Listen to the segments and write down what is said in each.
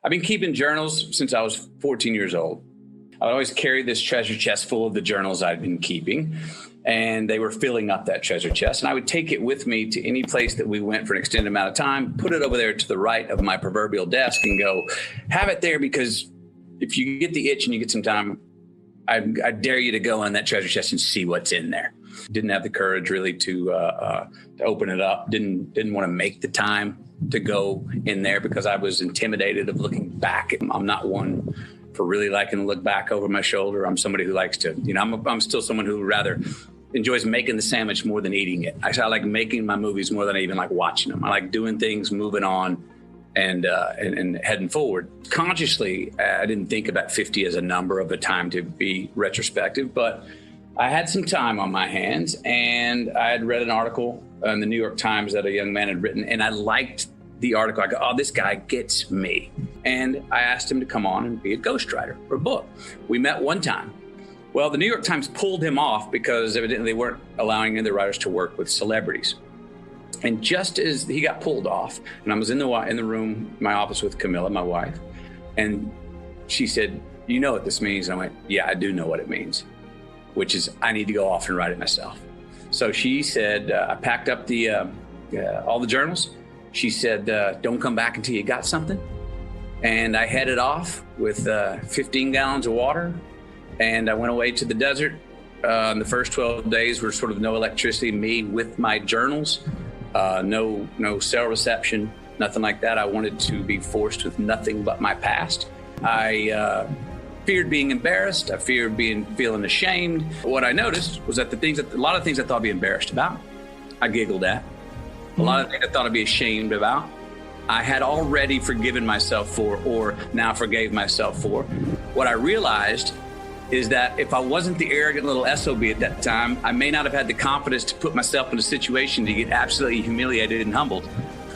I've been keeping journals since I was 14 years old. I would always carry this treasure chest full of the journals I'd been keeping, and they were filling up that treasure chest. And I would take it with me to any place that we went for an extended amount of time, put it over there to the right of my proverbial desk and go, have it there, because if you get the itch and you get some time, I dare you to go in that treasure chest and see what's in there. Didn't have the courage really to open it up. Didn't want to make the time to go in there because I was intimidated of looking back. I'm not one for really liking to look back over my shoulder. I'm somebody who likes to, I'm still someone who rather enjoys making the sandwich more than eating it. I like making my movies more than I even like watching them. I like doing things, moving on, and heading forward. Consciously, I didn't think about 50 as a number of a time to be retrospective, but I had some time on my hands, and I had read an article in the New York Times that a young man had written, and I liked the article. I go, oh, this guy gets me. And I asked him to come on and be a ghostwriter for a book. We met one time. Well, the New York Times pulled him off because evidently they weren't allowing any of the writers to work with celebrities. And just as he got pulled off, and I was in the room, my office with Camilla, my wife, and she said, you know what this means? And I went, yeah, I do know what it means, which is I need to go off and write it myself. So she said, I packed up all the journals. She said, don't come back until you got something. And I headed off with 15 gallons of water. And I went away to the desert. The first 12 days were sort of no electricity, me with my journals, no cell reception, nothing like that. I wanted to be forced with nothing but my past. I feared being embarrassed. I feared feeling ashamed. What I noticed was that a lot of things I thought I'd be embarrassed about, I giggled at. A lot of things I thought I'd be ashamed about, I had already forgiven myself for, or now forgave myself for. What I realized is that if I wasn't the arrogant little SOB at that time, I may not have had the confidence to put myself in a situation to get absolutely humiliated and humbled.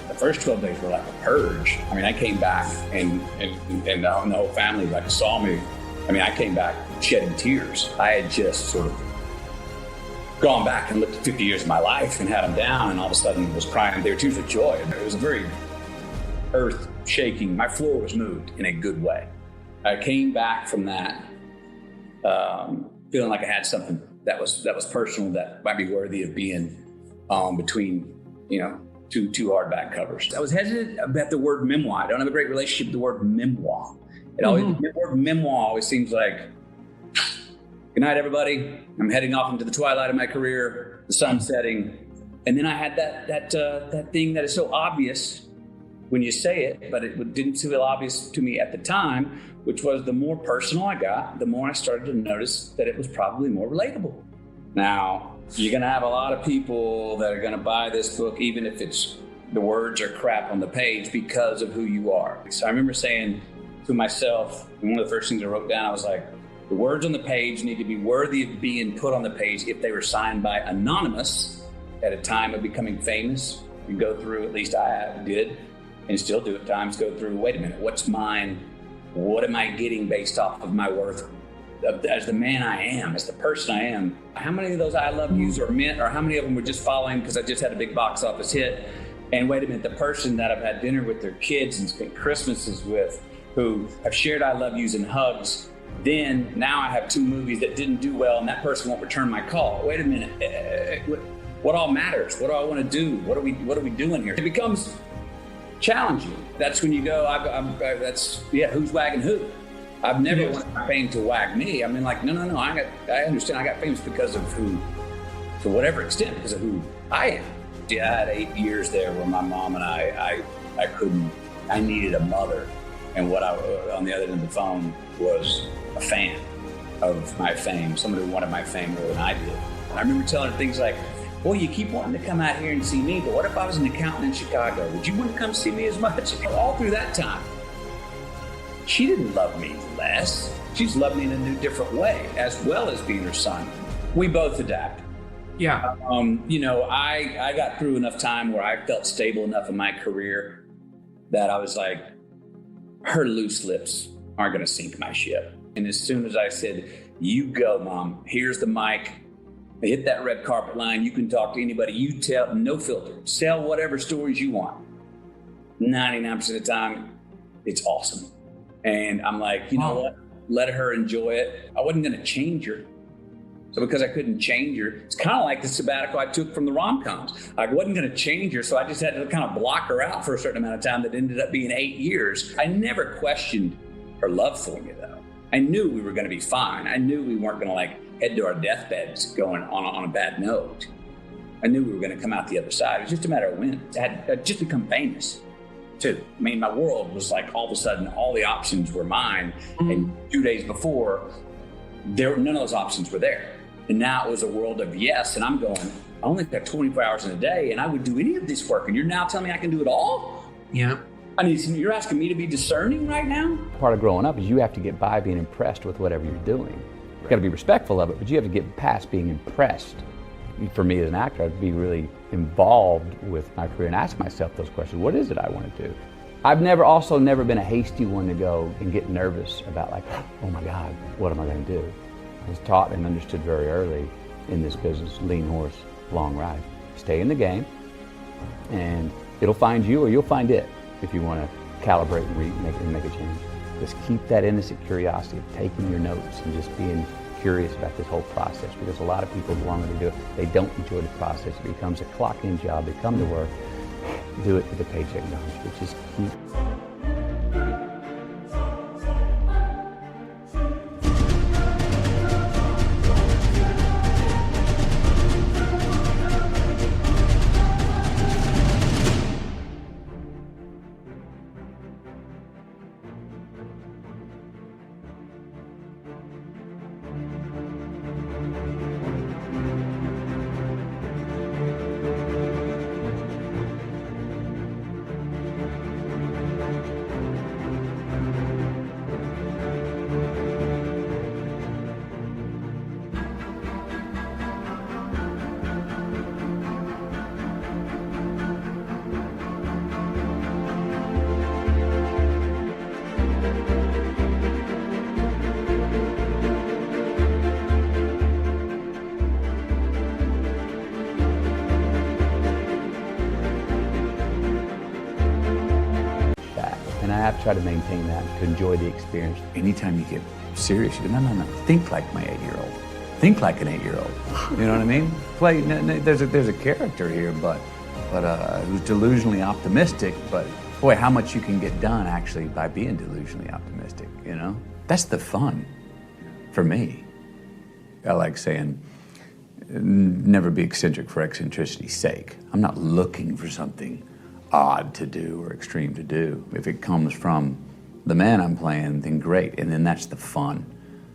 The first 12 days were like a purge. I mean, I came back and the whole family like saw me. I mean, I came back shedding tears. I had just sort of gone back and looked at 50 years of my life and had them down, and all of a sudden was crying. They were tears of joy. It was a very earth shaking. My floor was moved in a good way. I came back from that feeling like I had something that was personal, that might be worthy of being between, two hardback covers. I was hesitant about the word memoir. I don't have a great relationship with the word memoir. The word memoir always seems like, good night, everybody. I'm heading off into the twilight of my career, the sun's setting. And then I had that thing that is so obvious when you say it, but it didn't feel obvious to me at the time, which was the more personal I got, the more I started to notice that it was probably more relatable. Now, you're going to have a lot of people that are going to buy this book, even if the words are crap on the page, because of who you are. So I remember saying to myself, and one of the first things I wrote down, I was like, the words on the page need to be worthy of being put on the page if they were signed by anonymous at a time of becoming famous. You go through, at least I did, and still do at times, go through, wait a minute, what's mine? What am I getting based off of my worth as the man I am, as the person I am? How many of those I love yous are meant, or how many of them were just following because I just had a big box office hit? And wait a minute, the person that I've had dinner with their kids and spent Christmases with, who have shared I love yous and hugs, then now I have two movies that didn't do well and that person won't return my call. Wait a minute, what all matters? What do I want to do? What are we doing here? It becomes challenging. That's when you go, who's wagging who? I've never wanted my fame to wag me. I mean, like, no, I understand I got famous because of who, to whatever extent, because of who I am. Yeah, I had 8 years there where my mom and I needed a mother. And what on the other end of the phone was a fan of my fame, somebody who wanted my fame more than I did. I remember telling her things like, boy, you keep wanting to come out here and see me, but what if I was an accountant in Chicago? Would you want to come see me as much? All through that time, she didn't love me less. She's loved me in a new, different way, as well as being her son. We both adapt. Yeah. I got through enough time where I felt stable enough in my career that I was like, her loose lips aren't going to sink my ship. And as soon as I said, you go, Mom, here's the mic, hit that red carpet line, you can talk to anybody, you tell, no filter, sell whatever stories you want. 99% of the time, it's awesome. And I'm like, you know what? Let her enjoy it. I wasn't going to change her. So because I couldn't change her, it's kind of like the sabbatical I took from the rom-coms. I wasn't going to change her, so I just had to kind of block her out for a certain amount of time that ended up being 8 years. I never questioned her love for me, though. I knew we were going to be fine. I knew we weren't going to like head to our deathbeds going on a bad note. I knew we were going to come out the other side. It was just a matter of when. I'd just become famous, too. I mean, my world was like all of a sudden all the options were mine. And 2 days before, none of those options were there. And now it was a world of yes. And I'm going, I only got 24 hours in a day and I would do any of this work. And you're now telling me I can do it all? Yeah. I mean, you're asking me to be discerning right now? Part of growing up is you have to get by being impressed with whatever you're doing. You've got to be respectful of it, but you have to get past being impressed. For me as an actor, I'd be really involved with my career and ask myself those questions. What is it I want to do? I've never been a hasty one to go and get nervous about like, oh my God, what am I going to do? I was taught and understood very early in this business, lean horse, long ride. Stay in the game and it'll find you or you'll find it if you want to calibrate and make a change. Just keep that innocent curiosity of taking your notes and just being curious about this whole process, because a lot of people go on to do it, they don't enjoy the process. It becomes a clock-in job. They come to work, do it for the paycheck dollars, which is keep. And I have to try to maintain that, to enjoy the experience. Anytime you get serious, you go, no, think like my 8-year-old. Think like an 8-year-old. You know what I mean? Play, there's a character here, but who's delusionally optimistic, but boy, how much you can get done actually by being delusionally optimistic, you know? That's the fun for me. I like saying, never be eccentric for eccentricity's sake. I'm not looking for something odd to do or extreme to do. If it comes from the man I'm playing, then great. And then that's the fun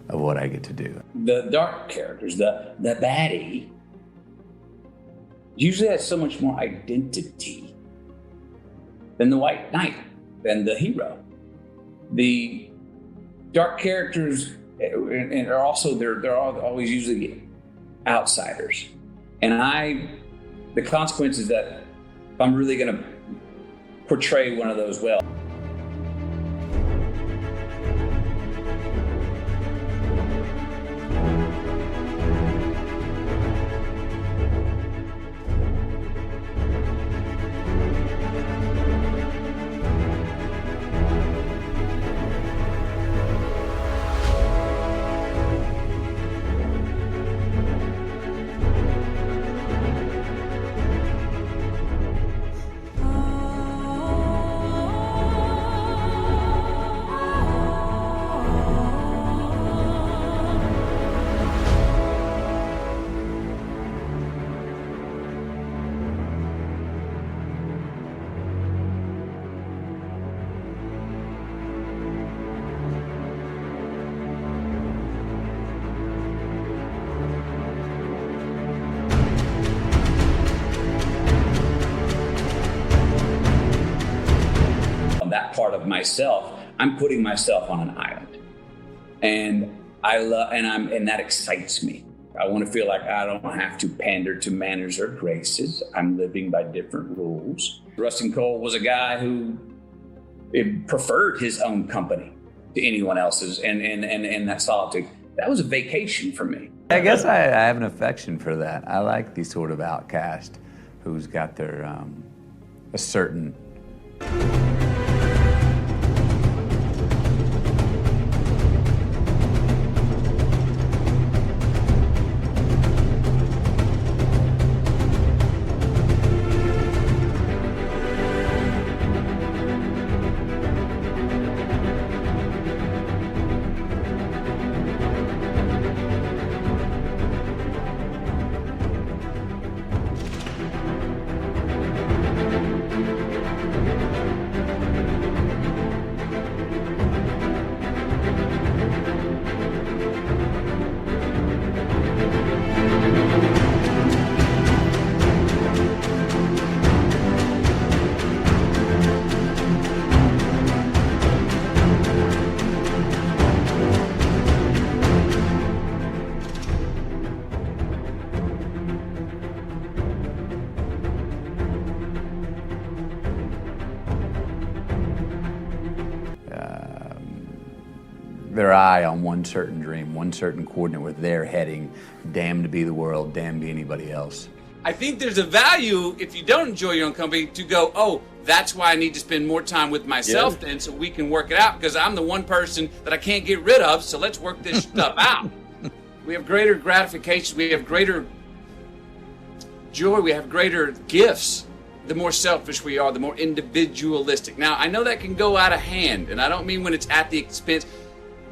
of what I get to do. The dark characters, the baddie, usually has so much more identity than the white knight, than the hero. The dark characters are also, they're always usually outsiders. And the consequence is that if I'm really gonna portray one of those well, that part of myself, I'm putting myself on an island, and that excites me. I want to feel like I don't have to pander to manners or graces. I'm living by different rules. Rustin Cohle was a guy who preferred his own company to anyone else's, and that solitude. That was a vacation for me. I guess I have an affection for that. I like these sort of outcast who's got their a certain Their eye on one certain dream, one certain coordinate where they're heading, damned to be the world, damned to be anybody else. I think there's a value, if you don't enjoy your own company, to go, oh, that's why I need to spend more time with myself then, so we can work it out, because I'm the one person that I can't get rid of, so let's work this stuff out. We have greater gratification, we have greater joy, we have greater gifts. The more selfish we are, the more individualistic. Now, I know that can go out of hand, and I don't mean when it's at the expense.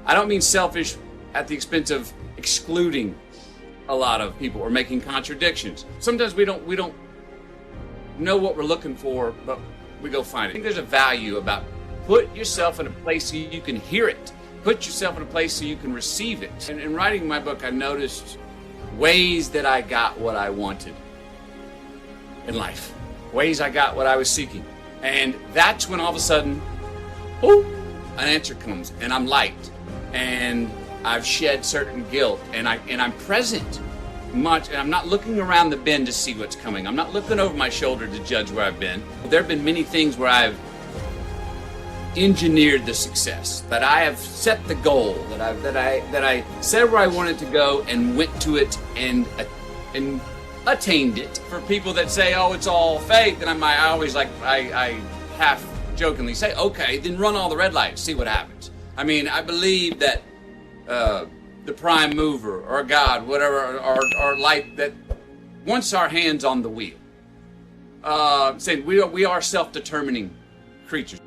I don't mean selfish at the expense of excluding a lot of people or making contradictions. Sometimes we don't know what we're looking for, but we go find it. I think there's a value about put yourself in a place so you can hear it. Put yourself in a place so you can receive it. And in writing my book, I noticed ways that I got what I wanted in life. Ways I got what I was seeking. And that's when all of a sudden, oh, an answer comes, and I'm light. And I've shed certain guilt, and I'm present much, and I'm not looking around the bend to see what's coming. I'm not looking over my shoulder to judge where I've been. There have been many things where I've engineered the success, that I have set the goal, that I said where I wanted to go and went to it and attained it. For people that say, oh, it's all fake, then I always I half jokingly say, okay, then run all the red lights, see what happens. I mean, I believe that the prime mover or God, whatever, our light, that wants our hands on the wheel. Saying we are self-determining creatures.